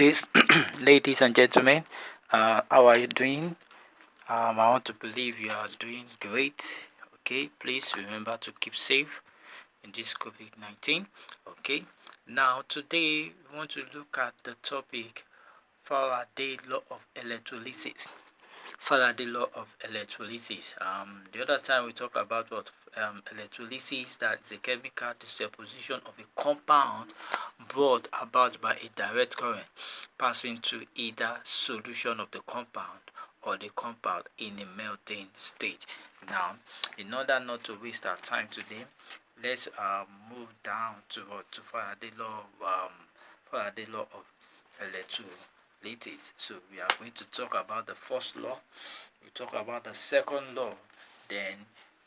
days, ladies and gentlemen. How are you doing? I want to believe you are doing great. Okay, please remember to keep safe in this COVID 19. Okay, now today we want to look at the topic Faraday law of electrolysis. Faraday law of electrolysis. The other time we talked about what electrolysis, that is a chemical disposition of a compound brought about by a direct current passing through either solution of the compound or the compound in a melting state. Now, in order not to waste our time today, let's move down to Faraday law of electrolysis. So we are going to talk about the first law, we talk about the second law, then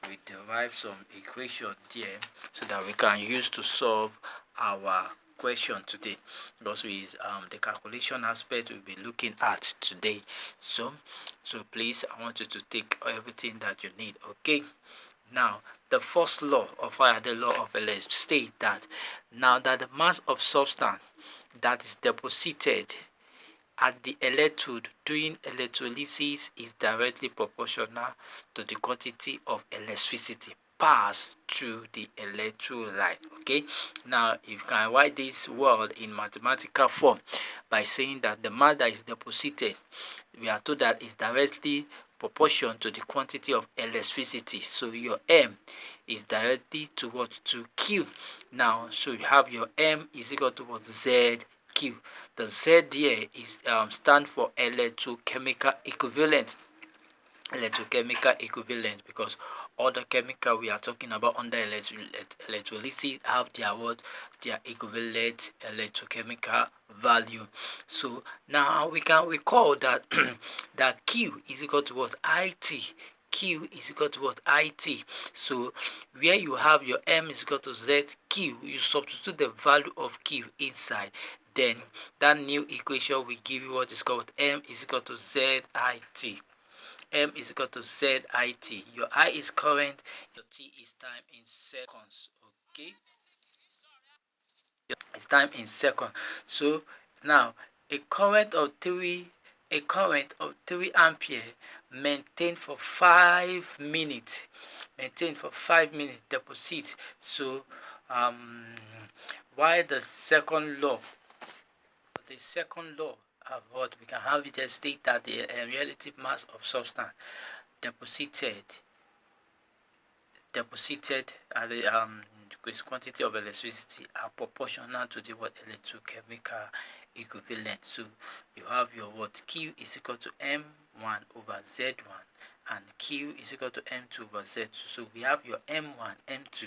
we derive some equation there so that we can use to solve our question today, because with the calculation aspect we'll be looking at today. So please, I want you to take everything that you need. Okay, now the first law of Faraday law of electricity states that now that the mass of substance that is deposited at the electrode during electrolysis is directly proportional to the quantity of electricity passed through the electrolyte. Okay, now you can write this word in mathematical form by saying that the mass that is deposited, we are told that is directly proportion to the quantity of electricity. So your M is directly to what? To Q. Now, so you have your M is equal to what? Z Q. The Z here is stand for electrochemical equivalent. Electrochemical equivalent, because all the chemical we are talking about under electrolysis have their equivalent electrochemical value. So now we can recall that that Q is equal to what? IT. Q is equal to what? IT. So where you have your M is equal to ZQ, you substitute the value of Q inside, then that new equation will give you what is called M is equal to ZIT. M is equal to ZIT. Your I is current, your T is time in seconds. Okay, it's time in seconds. So now a current of 3 ampere maintained for 5 minutes. Deposit. So why the second law? What we can have it state that the relative mass of substance deposited at the quantity of electricity are proportional to the electrochemical equivalent. So you have your Q is equal to M1 over Z1 and Q is equal to M2 over Z2. So we have your M1, M2,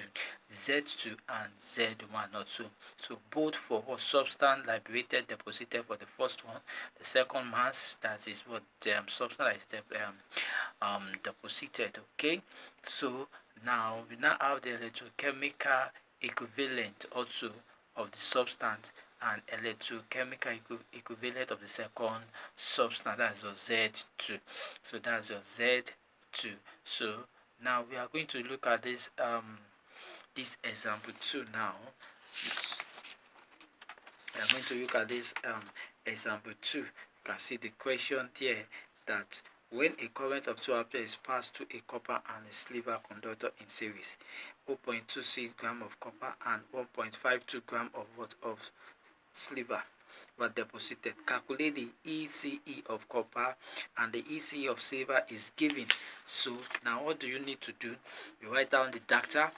Z2 and Z1 also. So both for what substance liberated deposited for the first one, the second mass, that is what substance is deposited. Okay, so now we now have the electrochemical equivalent also of the substance and electrochemical equivalent of the second substance, that's your Z2. So that's your Z2. So now we are going to look at this example 2 now. We are going to look at this example 2. You can see the question there that when a current of 2 ampere is passed through a copper and a silver conductor in series, 0.26 gram of copper and 1.52 gram of silver were deposited. Calculate the ECE of copper and the ECE of silver is given. So now what do you need to do? You write down the data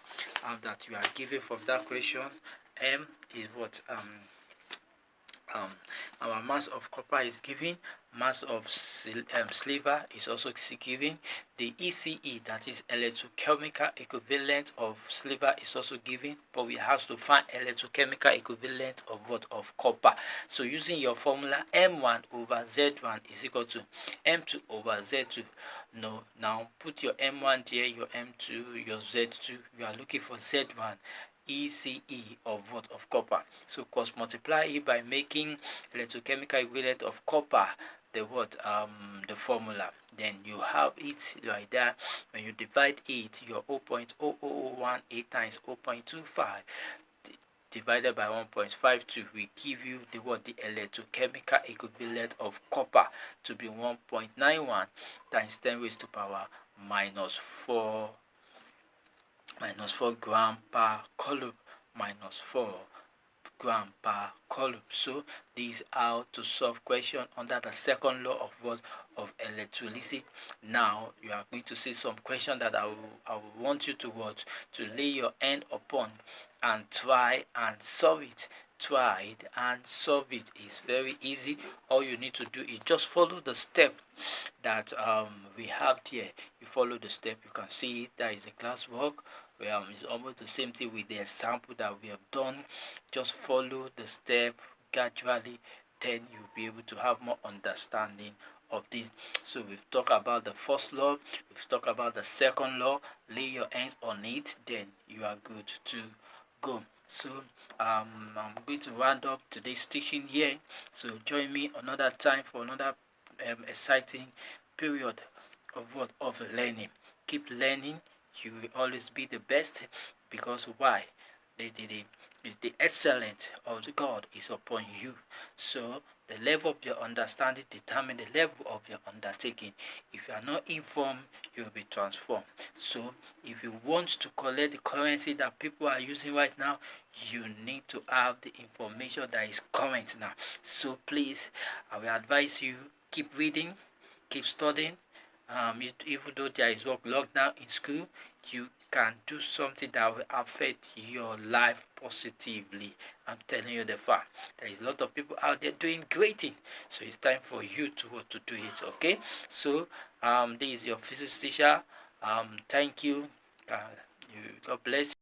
that you are given from that question. M is what our mass of copper is given, mass of silver is also given, the ECE, that is electrochemical equivalent of silver, is also given, but we have to find electrochemical equivalent of what? Of copper. So using your formula, M1 over Z1 is equal to M2 over Z2. Now put your M1 there, your M2, your Z2. You are looking for Z1. ECE of what? Of copper. So cross multiply it by making electrochemical equivalent of copper the formula. Then you have it like that. When you divide it, your 0.00018 times 0.25, divided by 1.52 will give you the electrochemical equivalent of copper to be 1.91 times 10 raised to power minus 4 gram per coulomb minus 4 gram per coulomb. So these are to solve question under the second law of what of electrolysis. Now you are going to see some question that I will want you to watch, to lay your hand upon and try and solve it. Try it and solve it. It's very easy. All you need to do is just follow the step that we have here. You follow the step, you can see it. That is a classwork. It's almost the same thing with the example that we have done. Just follow the step gradually, then you'll be able to have more understanding of this. So we've talked about the first law, we've talked about the second law. Lay your hands on it, then you are good to go. So I'm going to round up today's teaching here. So join me another time for another exciting period of learning. Keep learning. You will always be the best, because why? The excellence of God is upon you. So the level of your understanding determines the level of your undertaking. If you are not informed, you will be transformed. So if you want to collect the currency that people are using right now, you need to have the information that is current now. So please, I will advise you, keep reading, keep studying. Even though there is work lockdown in school, you can do something that will affect your life positively. I'm telling you the fact. There is a lot of people out there doing great things, so it's time for you to do it. Okay, so this is your physics teacher. Thank you. God bless you.